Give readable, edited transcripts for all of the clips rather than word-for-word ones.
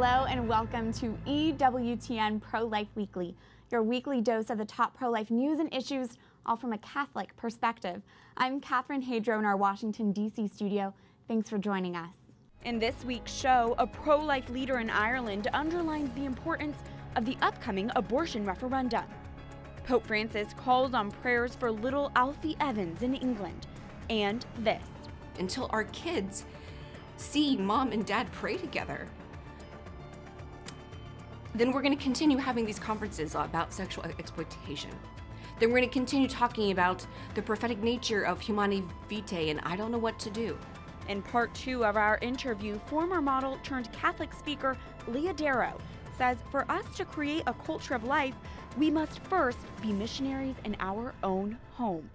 Hello and welcome to EWTN Pro-Life Weekly, your weekly dose of the top pro-life news and issues, all from a Catholic perspective. I'm Catherine Hadro in our Washington, D.C. studio. Thanks for joining us. In this week's show, a pro-life leader in Ireland underlines the importance of the upcoming abortion referendum. Pope Francis calls on prayers for little Alfie Evans in England. And this. Until our kids see mom and dad pray together, then we're going to continue having these conferences about sexual exploitation. Then we're going to continue talking about the prophetic nature of Humanae Vitae and I don't know what to do. In part 2 of our interview, former model turned Catholic speaker Leah Darrow says for us to create a culture of life, we must first be missionaries in our own home.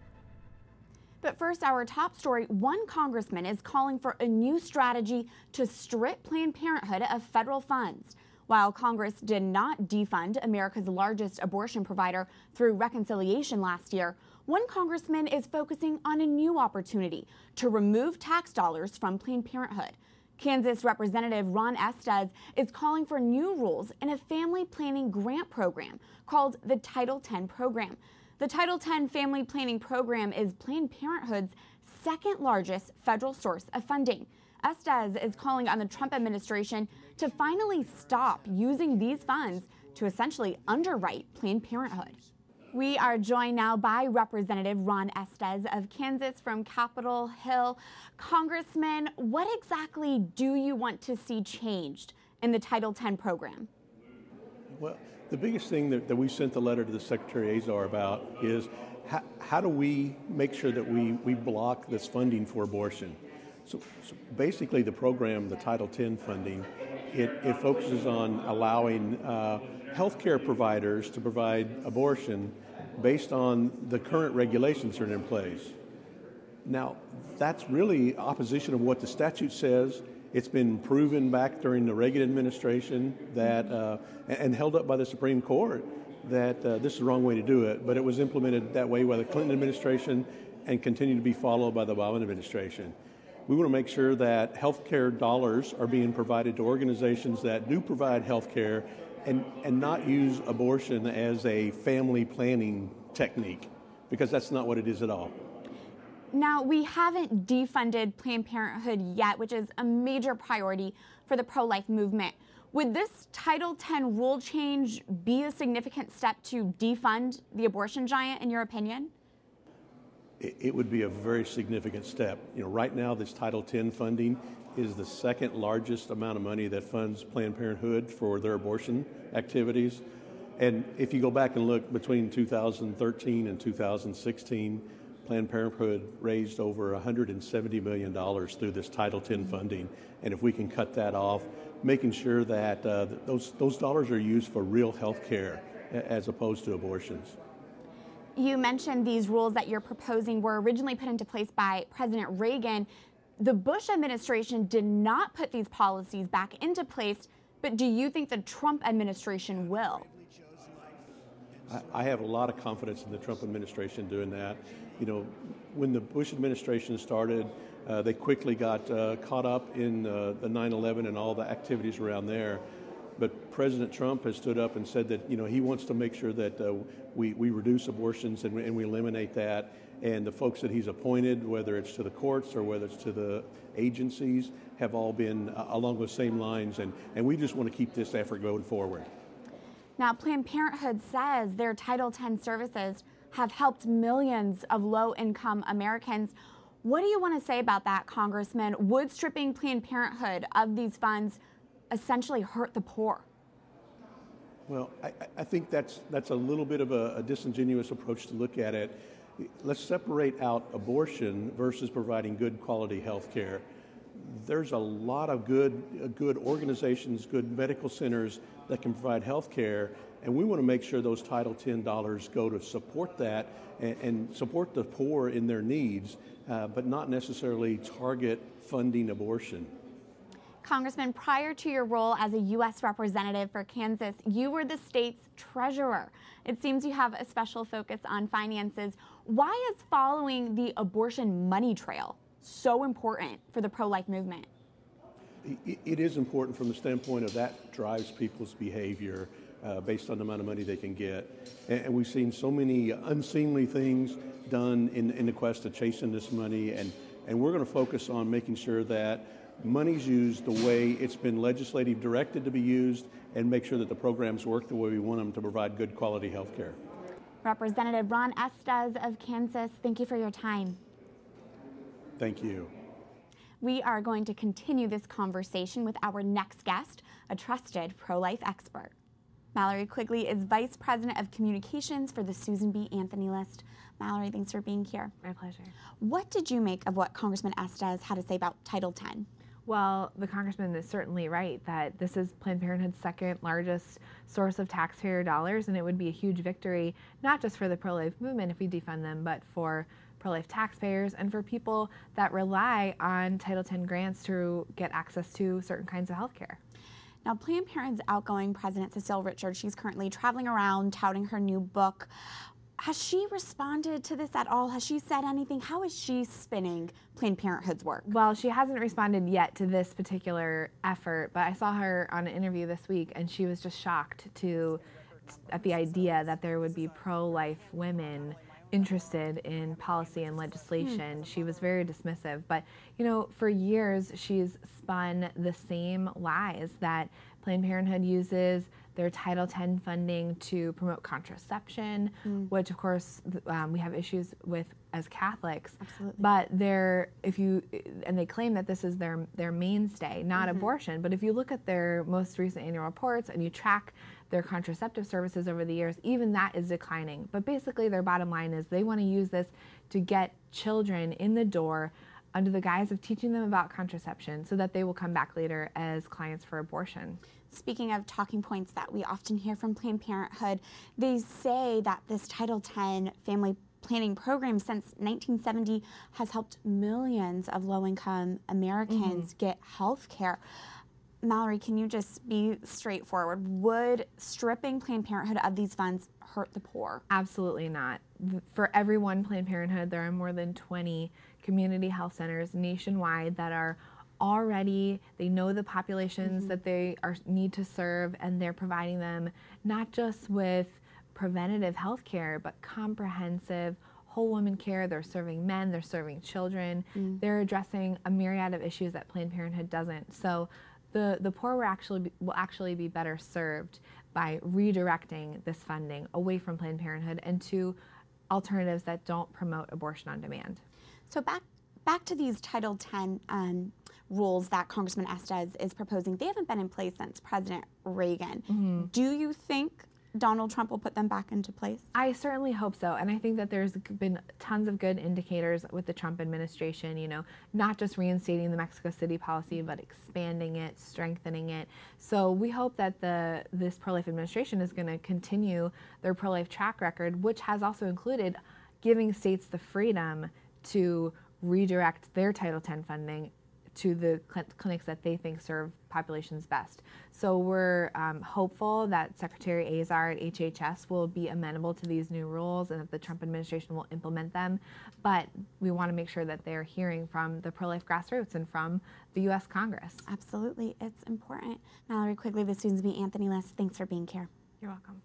But first, our top story, one congressman is calling for a new strategy to strip Planned Parenthood of federal funds. While Congress did not defund America's largest abortion provider through reconciliation last year, one congressman is focusing on a new opportunity to remove tax dollars from Planned Parenthood. Kansas Representative Ron Estes is calling for new rules in a family planning grant program called the Title X program. The Title X family planning program is Planned Parenthood's second largest federal source of funding. Estes is calling on the Trump administration to finally stop using these funds to essentially underwrite Planned Parenthood. We are joined now by Representative Ron Estes of Kansas from Capitol Hill. Congressman, what exactly do you want to see changed in the Title X program? Well, the biggest thing that we sent the letter to the Secretary Azar about is how do we make sure that we block this funding for abortion? So basically the program, the Title X funding, it focuses on allowing healthcare providers to provide abortion based on the current regulations that are in place. Now, that's really opposition of what the statute says. It's been proven back during the Reagan administration that, and held up by the Supreme Court, that this is the wrong way to do it, but it was implemented that way by the Clinton administration and continued to be followed by the Obama administration. We want to make sure that health care dollars are being provided to organizations that do provide health care and not use abortion as a family planning technique, because that's not what it is at all. Now, we haven't defunded Planned Parenthood yet, which is a major priority for the pro-life movement. Would this Title X rule change be a significant step to defund the abortion giant, in your opinion? It would be a very significant step. You know, right now this Title X funding is the second largest amount of money that funds Planned Parenthood for their abortion activities. And if you go back and look between 2013 and 2016, Planned Parenthood raised over $170 million through this Title X funding. And if we can cut that off, making sure that those dollars are used for real health care as opposed to abortions. You mentioned these rules that you're proposing were originally put into place by President Reagan. The Bush administration did not put these policies back into place, but do you think the Trump administration will? I have a lot of confidence in the Trump administration doing that. You know, when the Bush administration started, they quickly got caught up in the 9/11 and all the activities around there. But President Trump has stood up and said that, you know, he wants to make sure that we reduce abortions and we eliminate that. And the folks that he's appointed, whether it's to the courts or whether it's to the agencies, have all been along those same lines. And we just want to keep this effort going forward. Now, Planned Parenthood says their Title X services have helped millions of low-income Americans. What do you want to say about that, Congressman? Would stripping Planned Parenthood of these funds essentially hurt the poor? Well, I think that's a little bit of a disingenuous approach to look at it. Let's separate out abortion versus providing good quality health care. There's a lot of good organizations, good medical centers that can provide health care, and we want to make sure those Title X dollars go to support that and support the poor in their needs, but not necessarily target funding abortion. Congressman, prior to your role as a U.S. representative for Kansas, you were the state's treasurer. It seems you have a special focus on finances. Why is following the abortion money trail so important for the pro-life movement? It is important from the standpoint of that drives people's behavior based on the amount of money they can get. And we've seen so many unseemly things done in the quest to chasing this money. And we're going to focus on making sure that money's used the way it's been legislative directed to be used and make sure that the programs work the way we want them to provide good quality health care. Representative Ron Estes of Kansas, thank you for your time. Thank you. We are going to continue this conversation with our next guest, a trusted pro-life expert. Mallory Quigley is Vice President of Communications for the Susan B. Anthony List. Mallory, thanks for being here. My pleasure. What did you make of what Congressman Estes had to say about Title X? Well, the Congressman is certainly right that this is Planned Parenthood's second largest source of taxpayer dollars, and it would be a huge victory, not just for the pro-life movement if we defund them, but for pro-life taxpayers and for people that rely on Title X grants to get access to certain kinds of health care. Now, Planned Parenthood's outgoing president, Cecile Richards, she's currently traveling around touting her new book. Has she responded to this at all? Has she said anything? How is she spinning Planned Parenthood's work? Well, she hasn't responded yet to this particular effort, but I saw her on an interview this week, and she was just shocked at the idea that there would be pro-life women interested in policy and legislation. She was very dismissive, but you know, for years she's spun the same lies that Planned Parenthood uses their Title X funding to promote contraception, which of course we have issues with as Catholics. Absolutely. But they claim that this is their mainstay, not abortion. But if you look at their most recent annual reports and you track their contraceptive services over the years, even that is declining. But basically their bottom line is they want to use this to get children in the door under the guise of teaching them about contraception so that they will come back later as clients for abortion. Speaking of talking points that we often hear from Planned Parenthood, they say that this Title X family planning program since 1970 has helped millions of low-income Americans get health care. Mallory, can you just be straightforward? Would stripping Planned Parenthood of these funds hurt the poor? Absolutely not. For every one Planned Parenthood, there are more than 20 community health centers nationwide that are already, they know the populations that they need to serve, and they're providing them not just with preventative health care, but comprehensive whole woman care. They're serving men, they're serving children. They're addressing a myriad of issues that Planned Parenthood doesn't. So the poor will actually be better served by redirecting this funding away from Planned Parenthood and to alternatives that don't promote abortion on demand. So back to these Title X rules that Congressman Estes is proposing. They haven't been in place since President Reagan. Do you think Donald Trump will put them back into place? I certainly hope so, and I think that there's been tons of good indicators with the Trump administration, you know, not just reinstating the Mexico City policy, but expanding it, strengthening it. So we hope that this pro-life administration is going to continue their pro-life track record, which has also included giving states the freedom to redirect their Title X funding to the clinics that they think serve populations best. So we're hopeful that Secretary Azar at HHS will be amenable to these new rules and that the Trump administration will implement them. But we want to make sure that they're hearing from the pro-life grassroots and from the U.S. Congress. Absolutely, it's important. Mallory Quigley, the Susan B. Anthony List, thanks for being here. You're welcome.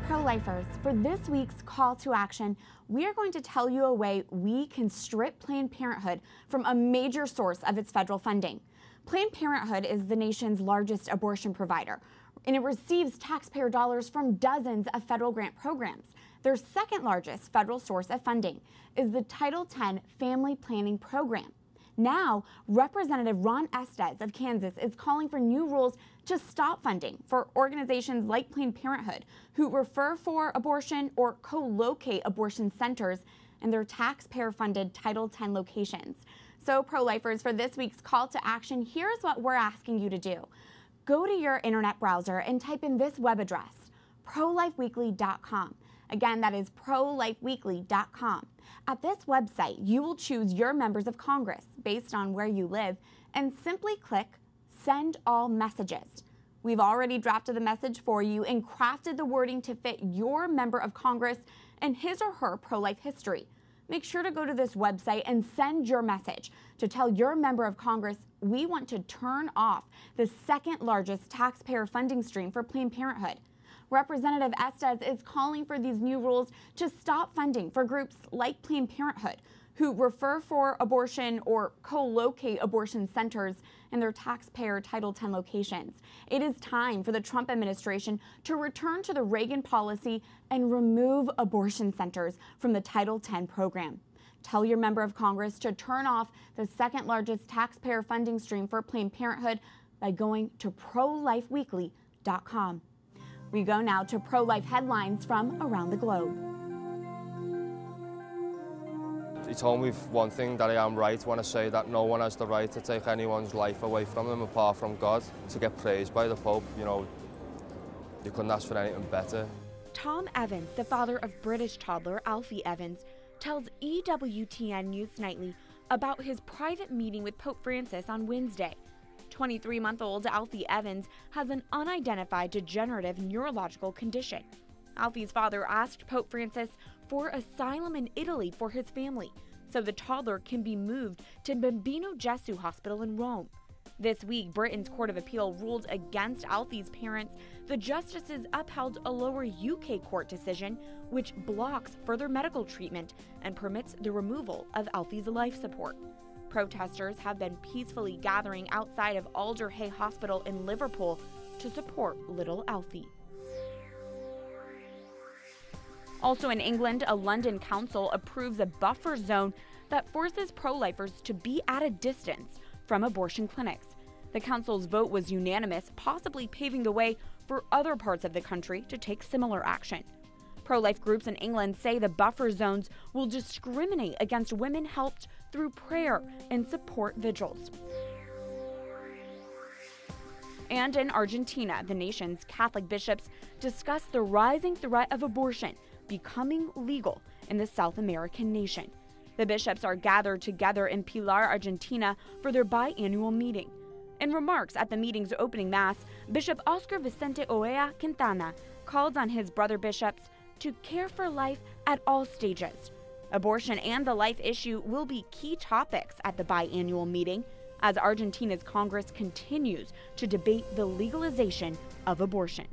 Pro-lifers, for this week's call to action, we are going to tell you a way we can strip Planned Parenthood from a major source of its federal funding. Planned Parenthood is the nation's largest abortion provider, and it receives taxpayer dollars from dozens of federal grant programs. Their second largest federal source of funding is the Title X Family Planning Program. Now, Representative Ron Estes of Kansas is calling for new rules to stop funding for organizations like Planned Parenthood who refer for abortion or co-locate abortion centers in their taxpayer-funded Title X locations. So, pro-lifers, for this week's call to action, here's what we're asking you to do. Go to your internet browser and type in this web address, prolifeweekly.com. Again, that is prolifeweekly.com. At this website, you will choose your members of Congress based on where you live and simply click Send All Messages. We've already drafted the message for you and crafted the wording to fit your member of Congress and his or her pro-life history. Make sure to go to this website and send your message to tell your member of Congress we want to turn off the second largest taxpayer funding stream for Planned Parenthood. Representative Estes is calling for these new rules to stop funding for groups like Planned Parenthood, who refer for abortion or co-locate abortion centers in their taxpayer Title X locations. It is time for the Trump administration to return to the Reagan policy and remove abortion centers from the Title X program. Tell your member of Congress to turn off the second largest taxpayer funding stream for Planned Parenthood by going to prolifeweekly.com. We go now to pro-life headlines from around the globe. He told me one thing, that I am right when I say that no one has the right to take anyone's life away from them apart from God. To get praised by the Pope, you couldn't ask for anything better. Tom Evans, the father of British toddler Alfie Evans, tells EWTN News Nightly about his private meeting with Pope Francis on Wednesday. 23-month-old Alfie Evans has an unidentified degenerative neurological condition. Alfie's father asked Pope Francis for asylum in Italy for his family, so the toddler can be moved to Bambino Gesù Hospital in Rome. This week, Britain's Court of Appeal ruled against Alfie's parents. The justices upheld a lower UK court decision which blocks further medical treatment and permits the removal of Alfie's life support. Protesters have been peacefully gathering outside of Alder Hey Hospital in Liverpool to support little Alfie. Also in England, a London council approves a buffer zone that forces pro-lifers to be at a distance from abortion clinics. The council's vote was unanimous, possibly paving the way for other parts of the country to take similar action. Pro-life groups in England say the buffer zones will discriminate against women helped through prayer and support vigils. And in Argentina, the nation's Catholic bishops discussed the rising threat of abortion becoming legal in the South American nation. The bishops are gathered together in Pilar, Argentina for their biannual meeting. In remarks at the meeting's opening mass, Bishop Oscar Vicente Oea Quintana called on his brother bishops to care for life at all stages. Abortion and the life issue will be key topics at the biannual meeting as Argentina's Congress continues to debate the legalization of abortion.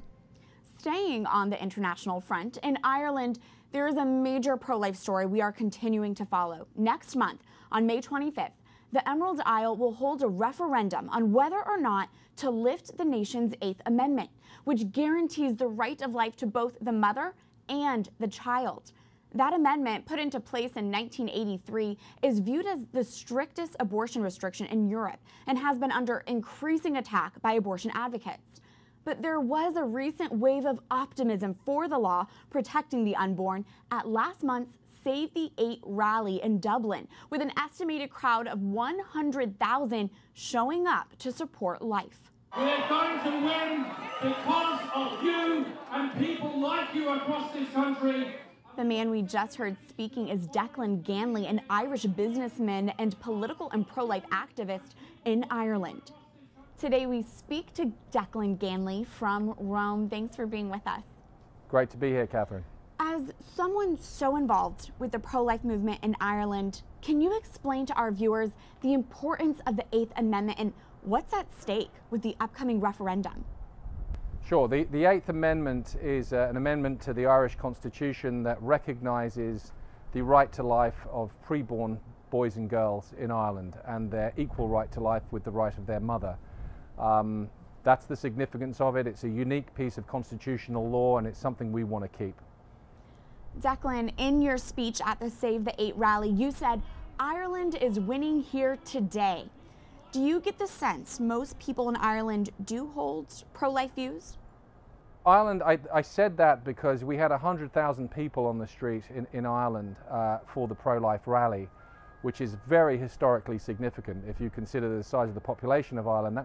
Staying on the international front, in Ireland, there is a major pro-life story we are continuing to follow. Next month, on May 25th, the Emerald Isle will hold a referendum on whether or not to lift the nation's 8th Amendment, which guarantees the right of life to both the mother and the child. That amendment, put into place in 1983, is viewed as the strictest abortion restriction in Europe and has been under increasing attack by abortion advocates. But there was a recent wave of optimism for the law protecting the unborn at last month's Save the 8 rally in Dublin, with an estimated crowd of 100,000 showing up to support life. We're going to win because of you and people like you across this country. The man we just heard speaking is Declan Ganley, an Irish businessman and political and pro-life activist in Ireland. Today we speak to Declan Ganley from Rome. Thanks for being with us. Great to be here, Catherine. As someone so involved with the pro-life movement in Ireland, can you explain to our viewers the importance of the 8th Amendment and what's at stake with the upcoming referendum? Sure. The 8th Amendment is an amendment to the Irish Constitution that recognises the right to life of preborn boys and girls in Ireland and their equal right to life with the right of their mother. That's the significance of it. It's a unique piece of constitutional law and it's something we want to keep. Declan, in your speech at the Save the 8 rally, you said Ireland is winning here today. Do you get the sense most people in Ireland do hold pro-life views? Ireland, I said that because we had 100,000 people on the street in Ireland for the pro-life rally, which is very historically significant. If you consider the size of the population of Ireland,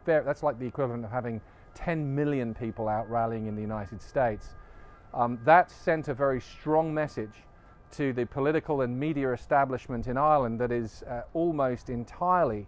that's like the equivalent of having 10 million people out rallying in the United States. That sent a very strong message to the political and media establishment in Ireland that is almost entirely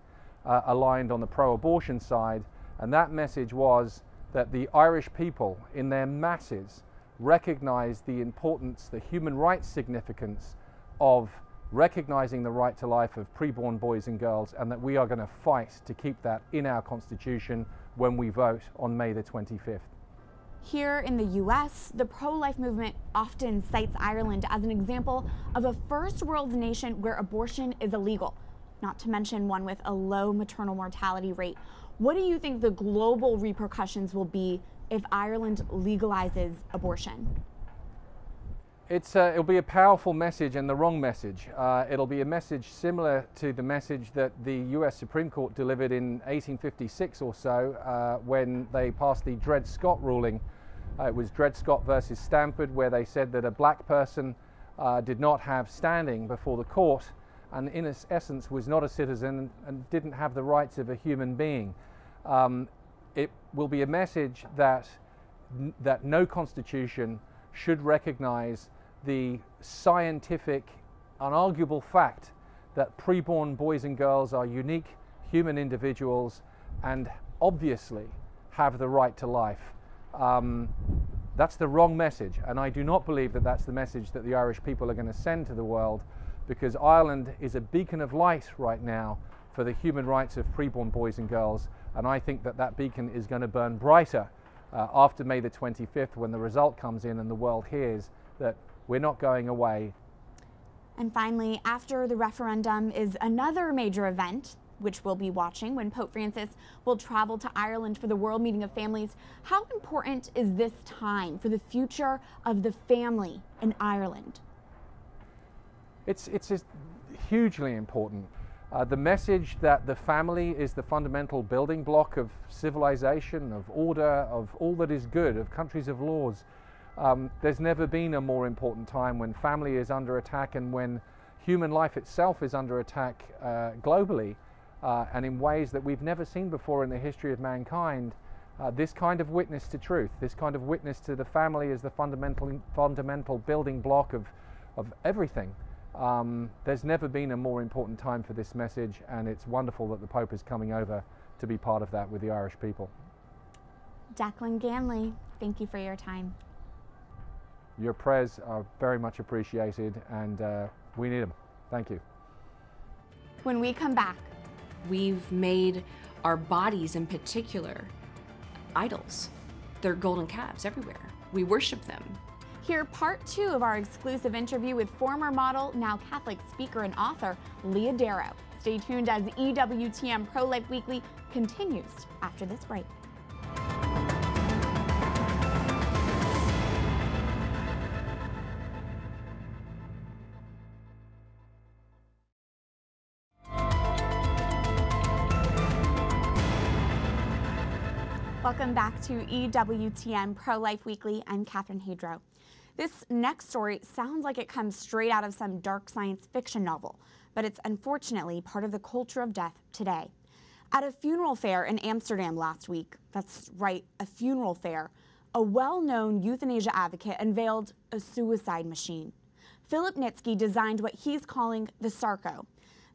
aligned on the pro-abortion side, and that message was that the Irish people in their masses recognize the importance, the human rights significance of recognizing the right to life of preborn boys and girls, and that we are going to fight to keep that in our Constitution when we vote on May the 25th. Here in the U.S., the pro-life movement often cites Ireland as an example of a first world nation where abortion is illegal, not to mention one with a low maternal mortality rate. What do you think the global repercussions will be if Ireland legalizes abortion? It'll be a powerful message and the wrong message. It'll be a message similar to the message that the US Supreme Court delivered in 1856 or so when they passed the Dred Scott ruling. It was Dred Scott versus Stanford, where they said that a black person did not have standing before the court and in essence was not a citizen and didn't have the rights of a human being. It will be a message that no constitution should recognize the scientific, unarguable fact that preborn boys and girls are unique human individuals and obviously have the right to life. That's the wrong message, and I do not believe that that's the message that the Irish people are going to send to the world, because Ireland is a beacon of light right now for the human rights of preborn boys and girls, and I think that that beacon is going to burn brighter after May the 25th, when the result comes in and the world hears that we're not going away. And finally, after the referendum is another major event, which we'll be watching when Pope Francis will travel to Ireland for the World Meeting of Families. How important is this time for the future of the family in Ireland? It's hugely important. The message that the family is the fundamental building block of civilization, of order, of all that is good, of countries of laws. There's never been a more important time when family is under attack and when human life itself is under attack globally and in ways that we've never seen before in the history of mankind. This kind of witness to truth, this kind of witness to the family as the fundamental building block of everything. There's never been a more important time for this message, and it's wonderful that the Pope is coming over to be part of that with the Irish people. Declan Ganley, thank you for your time. Your prayers are very much appreciated, and we need them. Thank you. When we come back, we've made our bodies in particular idols. They're golden calves everywhere. We worship them. Hear part 2 of our exclusive interview with former model, now Catholic speaker and author, Leah Darrow. Stay tuned as EWTN Pro-Life Weekly continues after this break. Welcome back to EWTN Pro-Life Weekly. I'm Catherine Hadro. This next story sounds like it comes straight out of some dark science fiction novel, but it's unfortunately part of the culture of death today. At a funeral fair in Amsterdam last week, that's right, a funeral fair, a well-known euthanasia advocate unveiled a suicide machine. Philip Nitsky designed what he's calling the Sarco.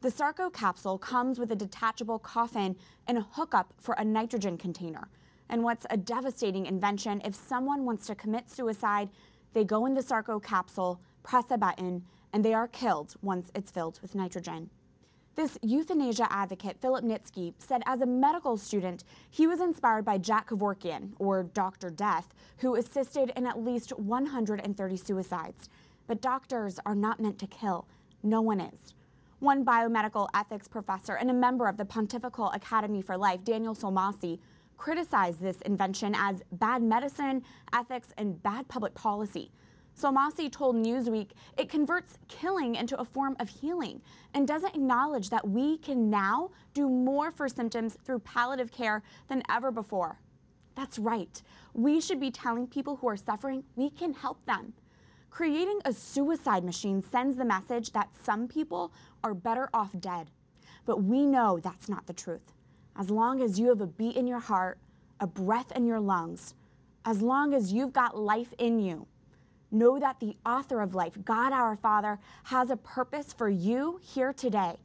The Sarco capsule comes with a detachable coffin and a hookup for a nitrogen container. And what's a devastating invention, if someone wants to commit suicide, they go in the Sarco capsule, press a button, and they are killed once it's filled with nitrogen. This euthanasia advocate, Philip Nitsky, said as a medical student, he was inspired by Jack Kevorkian, or Dr. Death, who assisted in at least 130 suicides. But doctors are not meant to kill. No one is. One biomedical ethics professor and a member of the Pontifical Academy for Life, Daniel Solmasi, criticized this invention as bad medicine, ethics, and bad public policy. Solmasi told Newsweek it converts killing into a form of healing and doesn't acknowledge that we can now do more for symptoms through palliative care than ever before. That's right. We should be telling people who are suffering we can help them. Creating a suicide machine sends the message that some people are better off dead. But we know that's not the truth. As long as you have a beat in your heart, a breath in your lungs, as long as you've got life in you, know that the author of life, God our Father, has a purpose for you here today.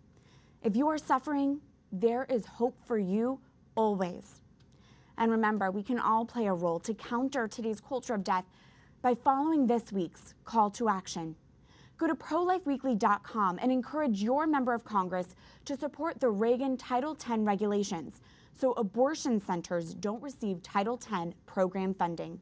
If you are suffering, there is hope for you always. And remember, we can all play a role to counter today's culture of death by following this week's call to action. Go to prolifeweekly.com and encourage your member of Congress to support the Reagan Title X regulations so abortion centers don't receive Title X program funding.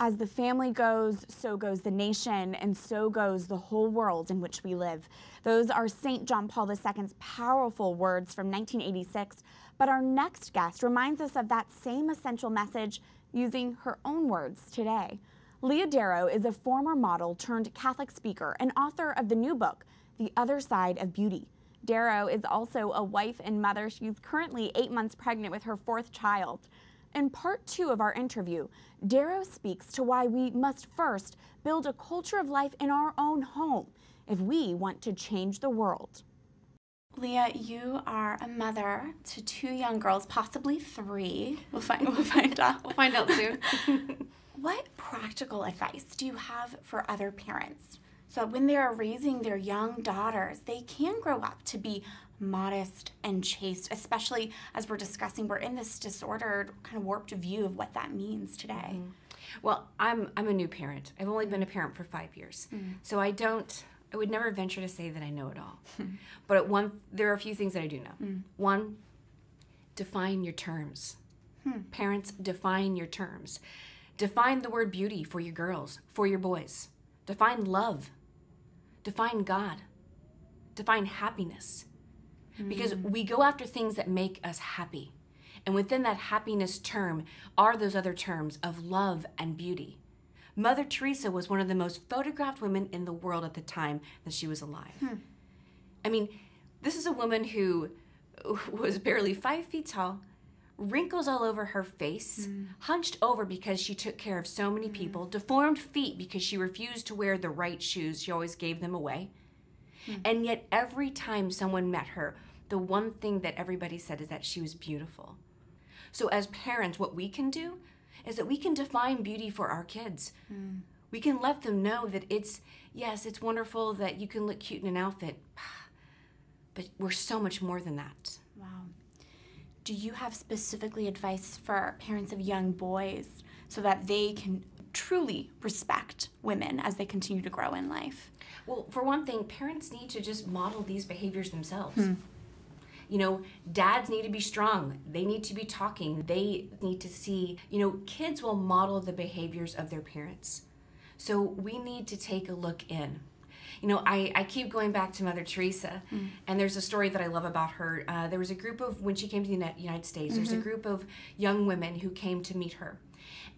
As the family goes, so goes the nation, and so goes the whole world in which we live. Those are St. John Paul II's powerful words from 1986, but our next guest reminds us of that same essential message using her own words today. Leah Darrow is a former model turned Catholic speaker and author of the new book, The Other Side of Beauty. Darrow is also a wife and mother. She's currently 8 months pregnant with her 4th child. In part 2 of our interview, Darrow speaks to why we must first build a culture of life in our own home if we want to change the world. Leah, you are a mother to 2 young girls, possibly 3. We'll find out. We'll find out soon. What practical advice do you have for other parents so that when they are raising their young daughters, they can grow up to be modest and chaste, especially as we're discussing, we're in this disordered, kind of warped view of what that means today? Mm-hmm. Well, I'm a new parent. I've only been a parent for 5 years. So I would never venture to say that I know it all. But there are a few things that I do know. 1, define your terms. Parents, define your terms. Define the word beauty for your girls, for your boys. Define love. Define God. Define happiness. Because we go after things that make us happy. And within that happiness term are those other terms of love and beauty. Mother Teresa was one of the most photographed women in the world at the time that she was alive. I mean, this is a woman who was barely 5 feet tall, wrinkles all over her face, hunched over because she took care of so many people, deformed feet because she refused to wear the right shoes. She always gave them away. And yet every time someone met her, the one thing that everybody said is that she was beautiful. So as parents, what we can do is that we can define beauty for our kids. We can let them know that it's wonderful that you can look cute in an outfit, but we're so much more than that. Wow. Do you have specifically advice for parents of young boys so that they can truly respect women as they continue to grow in life? Well, for one thing, parents need to just model these behaviors themselves. You know, dads need to be strong. They need to be talking. They need to see, kids will model the behaviors of their parents. So we need to take a look in. I keep going back to Mother Teresa, and there's a story that I love about her. There was a group of, when she came to the United States, there's a group of young women who came to meet her,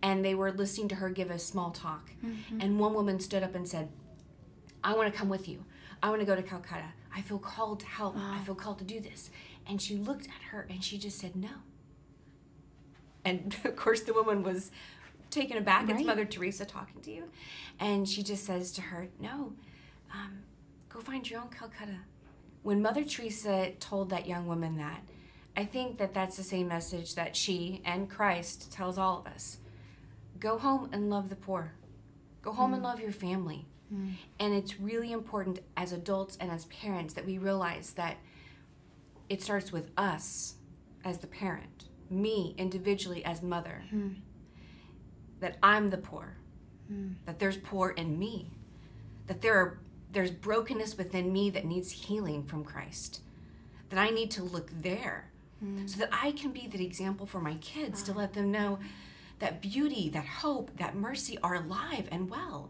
and they were listening to her give a small talk. And one woman stood up and said, I want to come with you. I want to go to Calcutta. I feel called to help. Wow. I feel called to do this. And she looked at her and she just said no. And of course the woman was taken aback. Right. It's Mother Teresa talking to you. And she just says to her, no, go find your own Calcutta. When Mother Teresa told that young woman that, I think that that's the same message that she and Christ tells all of us. Go home and love the poor. Go home and love your family. And it's really important as adults and as parents that we realize that it starts with us as the parent, me individually as mother, that I'm the poor, that there's poor in me, that there's brokenness within me that needs healing from Christ, that I need to look there so that I can be the example for my kids to let them know that beauty, that hope, that mercy are alive and well.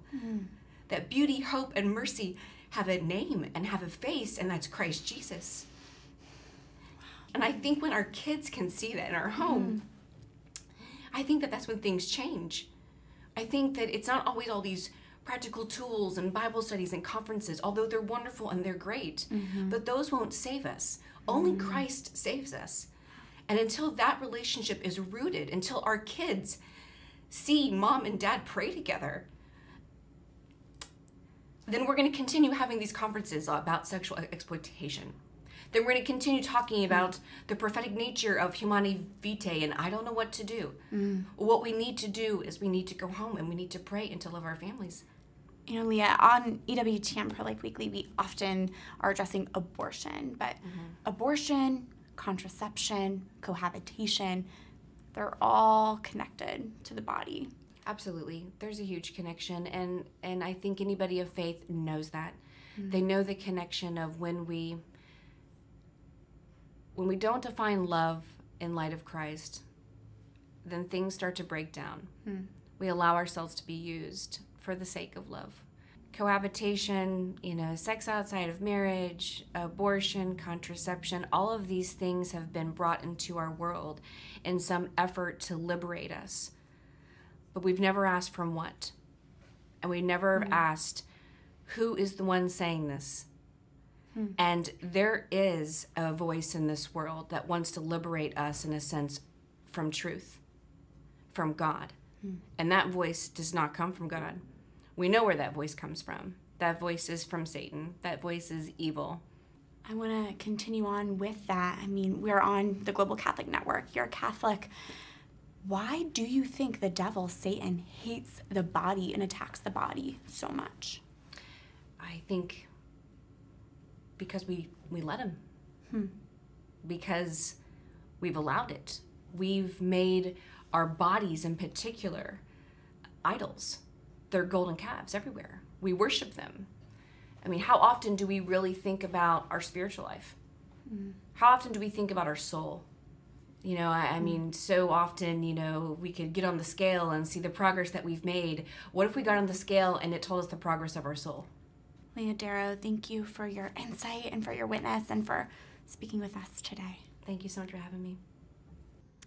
That beauty, hope, and mercy have a name and have a face, and that's Christ Jesus. And I think when our kids can see that in our home, I think that that's when things change. I think that it's not always all these practical tools and Bible studies and conferences, although they're wonderful and they're great, but those won't save us. Only Christ saves us. And until that relationship is rooted, until our kids see mom and dad pray together, then we're going to continue having these conferences about sexual exploitation. Then we're going to continue talking about the prophetic nature of humani vitae, and I don't know what to do. What we need to do is we need to go home and we need to pray and to love our families. Leah, on EWTN Pro-Life Weekly, we often are addressing abortion, but abortion, contraception, cohabitation, they're all connected to the body. Absolutely. There's a huge connection, and I think anybody of faith knows that. They know the connection of when we don't define love in light of Christ, then things start to break down. We allow ourselves to be used for the sake of love. Cohabitation, sex outside of marriage, abortion, contraception, all of these things have been brought into our world in some effort to liberate us. But we've never asked from what. And we never asked, who is the one saying this? And there is a voice in this world that wants to liberate us, in a sense, from truth, from God. And that voice does not come from God. We know where that voice comes from. That voice is from Satan. That voice is evil. I want to continue on with that. I mean, we're on the Global Catholic Network. You're a Catholic. Why do you think the devil, Satan, hates the body and attacks the body so much? I think because we let him. Because we've allowed it. We've made our bodies in particular idols. They're golden calves everywhere. We worship them. I mean, how often do we really think about our spiritual life? How often do we think about our soul? I mean, so often, we could get on the scale and see the progress that we've made. What if we got on the scale and it told us the progress of our soul? Leah Darrow, thank you for your insight and for your witness and for speaking with us today. Thank you so much for having me.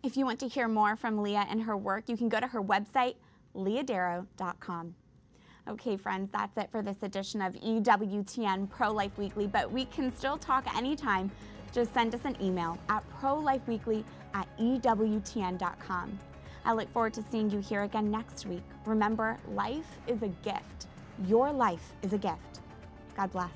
If you want to hear more from Leah and her work, you can go to her website, leahdarrow.com. Okay, friends, that's it for this edition of EWTN Pro-Life Weekly, but we can still talk anytime. Just send us an email at prolifeweekly@ewtn.com. I look forward to seeing you here again next week. Remember, life is a gift. Your life is a gift. God bless.